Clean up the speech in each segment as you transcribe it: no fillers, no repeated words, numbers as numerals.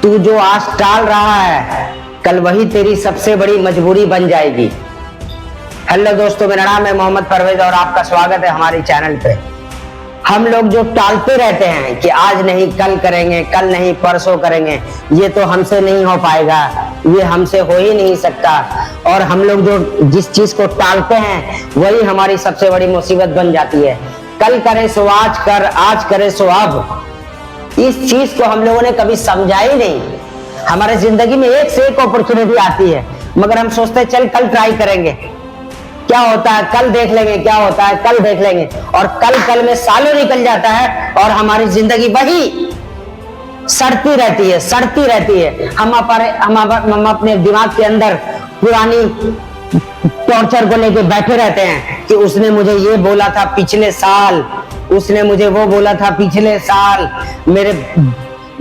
तू जो आज टाल रहा है कल वही तेरी सबसे बड़ी मजबूरी बन जाएगी। हेलो दोस्तों, मेरा नाम है मोहम्मद परवेज और आपका स्वागत है हमारे चैनल पे। हम लोग जो टालते रहते हैं कि आज नहीं कल करेंगे, कल नहीं परसों करेंगे, ये तो हमसे नहीं हो पाएगा, ये हमसे हो ही नहीं सकता। और हम लोग जो जिस चीज को टालते हैं वही हमारी सबसे बड़ी मुसीबत बन जाती है। कल करे सो आज कर, आज करे सो अब, इस चीज को हम लोगों ने कभी समझा ही नहीं। हमारे जिंदगी में एक से एक अपॉर्चुनिटी आती है, मगर हम सोचते हैं चल कल ट्राई करेंगे, क्या होता है कल देख लेंगे, क्या होता है कल देख लेंगे, और कल में सालों निकल जाता है और हमारी जिंदगी वही सड़ती रहती है। हम अपने दिमाग के अंदर पुरानी टॉर्चर को लेके बैठे रहते हैं कि उसने मुझे ये बोला था पिछले साल, उसने मुझे वो बोला था पिछले साल, मेरे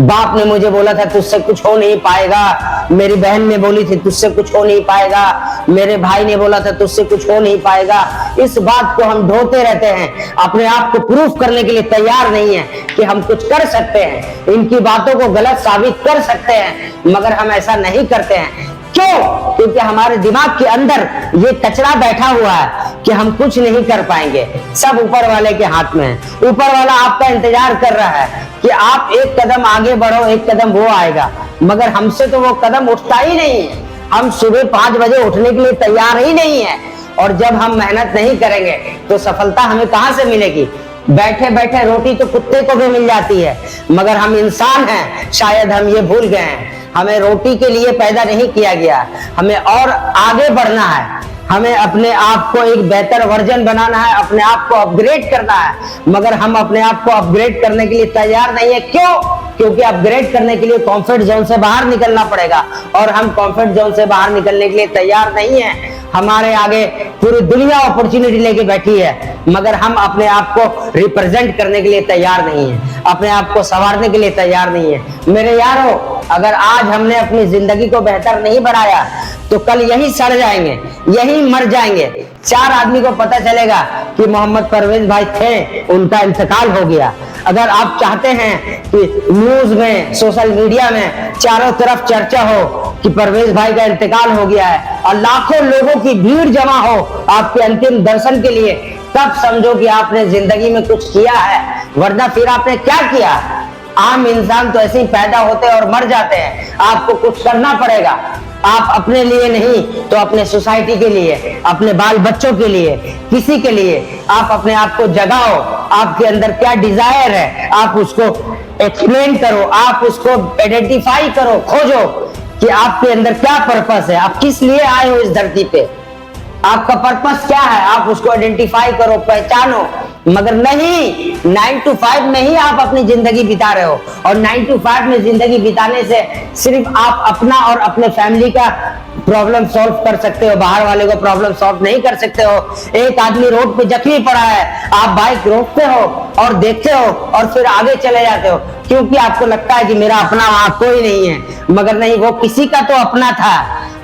बाप ने मुझे बोला था तुझसे कुछ हो नहीं पाएगा, मेरी बहन ने बोली थी तुझसे कुछ हो नहीं पाएगा, मेरे भाई ने बोला था तुझसे कुछ हो नहीं पाएगा। इस बात को हम ढोते रहते हैं, अपने आप को प्रूफ करने के लिए तैयार नहीं है कि हम कुछ कर सकते हैं, इनकी बातों को गलत साबित कर सकते हैं, मगर हम ऐसा नहीं करते हैं। क्यों? क्योंकि हमारे दिमाग के अंदर ये कचरा बैठा हुआ है कि हम कुछ नहीं कर पाएंगे, सब ऊपर वाले के हाथ में है। ऊपर वाला आपका इंतजार कर रहा है कि आप एक कदम आगे बढ़ो, एक कदम वो आएगा, मगर हमसे तो वो कदम उठता ही नहीं है। हम सुबह 5 बजे उठने के लिए तैयार ही नहीं है, और जब हम मेहनत नहीं करेंगे तो सफलता हमें कहां से मिलेगी? बैठे बैठे रोटी तो कुत्ते को भी मिल जाती है, मगर हम इंसान हैं, शायद हम ये भूल गए हैं। हमें रोटी के लिए पैदा नहीं किया गया, हमें और आगे बढ़ना है, हमें अपने आप को एक बेहतर वर्जन बनाना है, अपने आप को अपग्रेड करना है, मगर हम अपने आप को अपग्रेड करने के लिए तैयार नहीं है। क्यों? क्योंकि अपग्रेड करने के लिए कंफर्ट जोन से बाहर निकलना पड़ेगा, और हम कंफर्ट जोन से बाहर निकलने के लिए तैयार नहीं है। हमारे आगे पूरी दुनिया अपॉर्चुनिटी लेके बैठी है, मगर हम अपने आप को रिप्रेजेंट करने के लिए तैयार नहीं है, अपने आप को संवारने के लिए तैयार नहीं है। मेरे यारों, अगर आज हमने अपनी जिंदगी को बेहतर नहीं बनाया तो कल यही सड़ जाएंगे, यही मर जाएंगे। 4 आदमी को पता चलेगा कि मोहम्मद परवेज भाई थे, उनका इंतकाल हो गया। अगर आप चाहते हैं कि न्यूज में, सोशल मीडिया में चारों तरफ चर्चा हो कि परवेज भाई का इंतकाल हो गया है और लाखों लोगों की भीड़ जमा हो आपके अंतिम दर्शन के लिए, तब समझो कि आपने जिंदगी में कुछ किया है, वरना फिर आपने क्या किया? आम इंसान तो ऐसे ही पैदा होते और मर जाते हैं। आपको कुछ करना पड़ेगा, आप अपने लिए नहीं तो अपने सोसाइटी के लिए, अपने बाल बच्चों के लिए, किसी के लिए आप अपने आप को जगाओ। आपके अंदर क्या डिजायर है आप उसको एक्सप्लेन करो, आप उसको आइडेंटिफाई करो, खोजो कि आपके अंदर क्या पर्पस है, आप किस लिए आए हो इस धरती पे, आपका पर्पस क्या है, आप उसको आइडेंटिफाई करो, पहचानो। मगर नहीं, 9 to 5 में ही आप अपनी जिंदगी बिता रहे हो, और 9 to 5 में जिंदगी बिताने से सिर्फ आप अपना और अपने फैमिली का प्रॉब्लम सॉल्व कर सकते हो, बाहर वाले को प्रॉब्लम सॉल्व नहीं कर सकते हो। एक आदमी रोड पे जख्मी पड़ा है, आप बाइक रोकते हो और देखते हो और फिर आगे चले जाते हो, क्योंकि आपको लगता है कि मेरा अपना वहां कोई नहीं है, मगर नहीं, वो किसी का तो अपना था।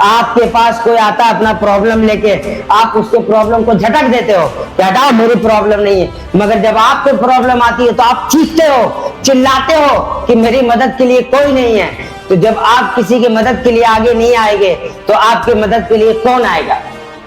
आपके पास कोई आता अपना प्रॉब्लम लेके, आप उसके प्रॉब्लम को झटक देते हो कि हटाओ मेरी प्रॉब्लम नहीं है, मगर जब आपको प्रॉब्लम आती है तो आप चीखते हो, चिल्लाते हो कि मेरी मदद के लिए कोई नहीं है। तो जब आप किसी की मदद के लिए आगे नहीं आएंगे तो आपकी मदद के लिए कौन आएगा?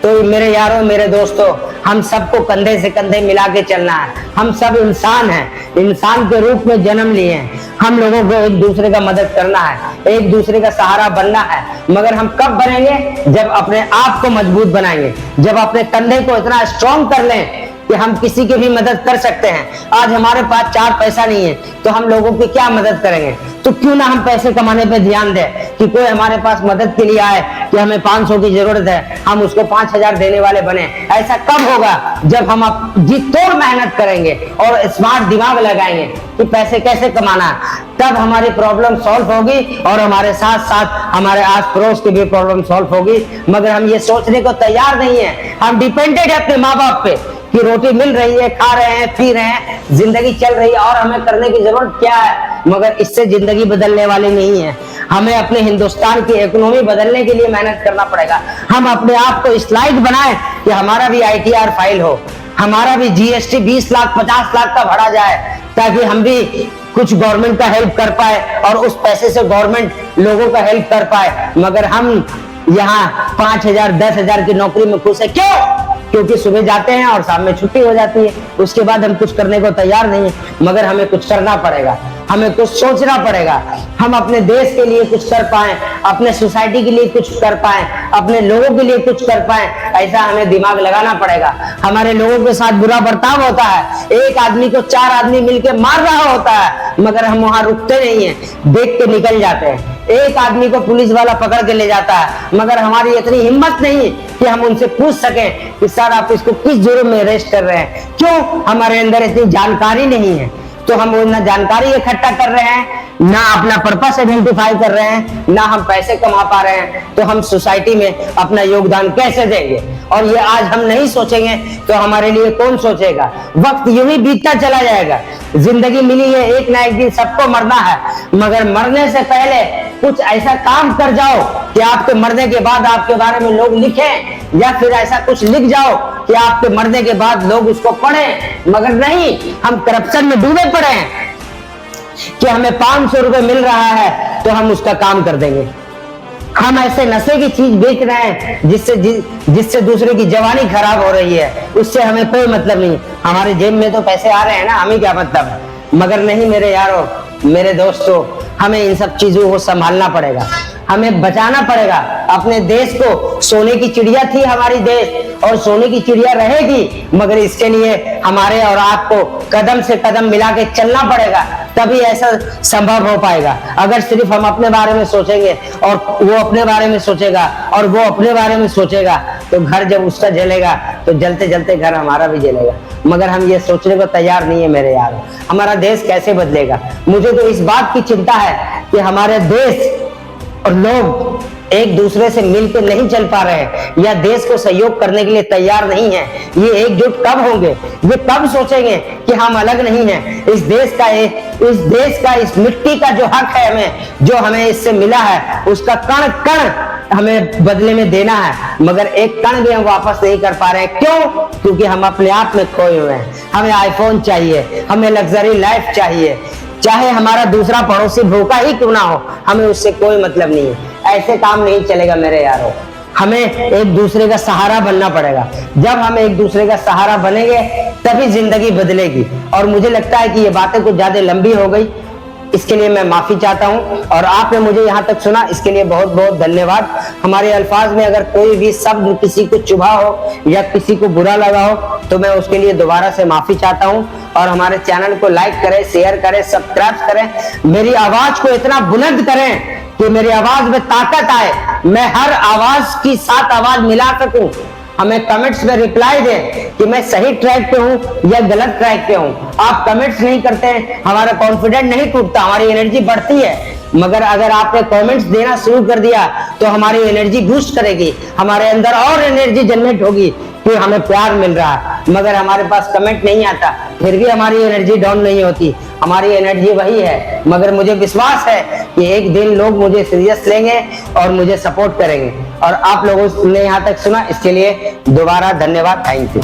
तो मेरे यारों, मेरे दोस्तों, हम सबको कंधे से कंधे मिला के चलना है। हम सब इंसान हैं, इंसान के रूप में जन्म लिए हैं। हम लोगों को एक दूसरे का मदद करना है, एक दूसरे का सहारा बनना है, मगर हम कब बनेंगे? जब अपने आप को मजबूत बनाएंगे, जब अपने कंधे को इतना स्ट्रॉन्ग कर लें कि हम किसी की भी मदद कर सकते हैं। आज हमारे पास 4 पैसा नहीं है तो हम लोगों की क्या मदद करेंगे? तो क्यों ना हम पैसे कमाने पे ध्यान दें कि कोई हमारे पास मदद के लिए आए कि हमें 500 की जरूरत है, हम उसको 5000 देने वाले बने। ऐसा कब होगा? जब हम जी तोड़ मेहनत करेंगे और स्मार्ट दिमाग लगाएंगे कि पैसे कैसे कमाना, तब हमारी प्रॉब्लम सॉल्व होगी और हमारे साथ साथ हमारे आस पड़ोस की भी प्रॉब्लम सॉल्व होगी। मगर हम ये सोचने को तैयार नहीं है। हम डिपेंडेंट है अपने माँ बाप पे कि रोटी मिल रही है, खा रहे हैं, पी रहे हैं, जिंदगी चल रही है और हमें करने की जरूरत क्या है? मगर इससे जिंदगी बदलने वाली नहीं है। हमें अपने हिंदुस्तान की इकोनॉमी बदलने के लिए मेहनत करना पड़ेगा। हम अपने आप को इस लायक बनाएं कि हमारा भी ITR फाइल हो, हमारा भी जीएसटी 20 लाख 50 लाख का भरा जाए, ताकि हम भी कुछ गवर्नमेंट का हेल्प कर पाए और उस पैसे से गवर्नमेंट लोगों का हेल्प कर पाए। मगर हम यहाँ 5,000 10,000 की नौकरी में खुश है। क्यों? क्योंकि सुबह जाते हैं और शाम में छुट्टी हो जाती है, उसके बाद हम कुछ करने को तैयार नहीं है। मगर हमें कुछ करना पड़ेगा, हमें कुछ सोचना पड़ेगा, हम अपने देश के लिए कुछ कर पाए, अपने सोसाइटी के लिए कुछ कर पाए, अपने लोगों के लिए कुछ कर पाए, ऐसा हमें दिमाग लगाना पड़ेगा। हमारे लोगों के साथ बुरा बर्ताव होता है, एक आदमी को 4 आदमी मिलकर मार रहा होता है, मगर हम वहां रुकते नहीं है, देख के निकल जाते हैं। एक आदमी को पुलिस वाला पकड़ के ले जाता है, मगर हमारी इतनी हिम्मत नहीं कि हम उनसे पूछ सकें कि सर आप इसको किस जुर्म में अरेस्ट कर रहे हैं। क्यों? हमारे अंदर इतनी जानकारी नहीं है। तो हम ना जानकारी इकट्ठा कर रहे हैं, ना अपना पर्पस आइडेंटिफाई कर रहे हैं, ना हम पैसे कमा पा रहे हैं। तो हम सोसाइटी में अपना योगदान कैसे देंगे? और ये आज हम नहीं सोचेंगे तो हमारे लिए कौन सोचेगा? वक्त यूं ही बीतता चला जाएगा। जिंदगी मिली है, एक ना एक दिन सबको मरना है, मगर मरने से पहले कुछ ऐसा काम कर जाओ कि आपके मरने के बाद आपके बारे में लोग लिखें, या फिर ऐसा कुछ लिख जाओ कि आपके मरने के बाद लोग उसको पढ़ें। मगर नहीं, हम करप्शन में डूबे पड़े हैं कि हमें 500 रुपए मिल रहा है तो हम उसका काम कर देंगे। हम ऐसे नशे की चीज बेच रहे हैं जिससे दूसरे की जवानी खराब हो रही है, उससे हमें कोई मतलब नहीं। हमारे जेब में तो पैसे आ रहे हैं ना, हमें क्या मतलब है? मगर नहीं मेरे यारों, मेरे दोस्तों, हमें इन सब चीजों को संभालना पड़ेगा, हमें बचाना पड़ेगा अपने देश को। सोने की चिड़िया थी हमारी देश, और सोने की चिड़िया रहेगी, मगर इसके लिए हमारे और आपको कदम से कदम मिला के चलना पड़ेगा, तभी ऐसा संभव हो पाएगा। अगर सिर्फ हम अपने बारे में सोचेंगे और वो अपने बारे में सोचेगा और वो अपने बारे में सोचेगा, तो घर जब उसका जलेगा तो जलते जलते घर हमारा भी जलेगा। मगर हम ये सोचने को तैयार नहीं है मेरे यार। हमारा देश कैसे बदलेगा? मुझे तो इस बात की चिंता है कि हमारे देश और लोग एक दूसरे से मिलकर नहीं चल पा रहे हैं, या देश को सहयोग करने के लिए तैयार नहीं है। ये एकजुट कब होंगे? ये कब सोचेंगे कि हम अलग नहीं हैं? इस देश का इस मिट्टी का जो हक है हमें, जो हमें इससे मिला है, उसका कण कण हमें बदले में देना है, मगर एक कण भी हम वापस नहीं कर पा रहे हैं। क्यों? क्योंकि हम अपने आप में खोए हुए हैं। हमें आईफोन चाहिए, हमें लग्जरी लाइफ चाहिए, चाहे हमारा दूसरा पड़ोसी भूखा ही क्यों ना हो, हमें उससे कोई मतलब नहीं है। ऐसे काम नहीं चलेगा मेरे यारों। हमें एक दूसरे का सहारा बनना पड़ेगा। जब हम एक दूसरे का सहारा बनेंगे तभी जिंदगी बदलेगी। और मुझे लगता है कि ये बातें कुछ ज्यादा लंबी हो गई, इसके लिए मैं माफी चाहता हूं। और आपने मुझे यहाँ तक सुना, इसके लिए बहुत बहुत धन्यवाद। हमारे अल्फाज में अगर कोई भी शब्द किसी को चुभा हो या किसी को बुरा लगा हो तो मैं उसके लिए दोबारा से माफी चाहता हूं। और हमारे चैनल को लाइक करें, शेयर करें, सब्सक्राइब करें, मेरी आवाज को इतना बुलंद करें कि मेरी आवाज में ताकत आए, मैं हर आवाज की साथ आवाज मिला सकूं। हमें कमेंट्स में रिप्लाई दें कि मैं सही ट्रैक पे हूं या गलत ट्रैक पे हूं। आप कमेंट्स नहीं करते हैं, हमारा कॉन्फिडेंस नहीं टूटता, हमारी एनर्जी बढ़ती है। मगर अगर आपने कमेंट्स देना शुरू कर दिया तो हमारी एनर्जी बूस्ट करेगी, हमारे अंदर और एनर्जी जनरेट होगी कि हमें प्यार मिल रहा है। मगर हमारे पास कमेंट नहीं आता, फिर भी हमारी एनर्जी डाउन नहीं होती, हमारी एनर्जी वही है। मगर मुझे विश्वास है कि एक दिन लोग मुझे सीरियस लेंगे और मुझे सपोर्ट करेंगे। और आप लोगों ने यहाँ तक सुना, इसके लिए दोबारा धन्यवाद। Thank you.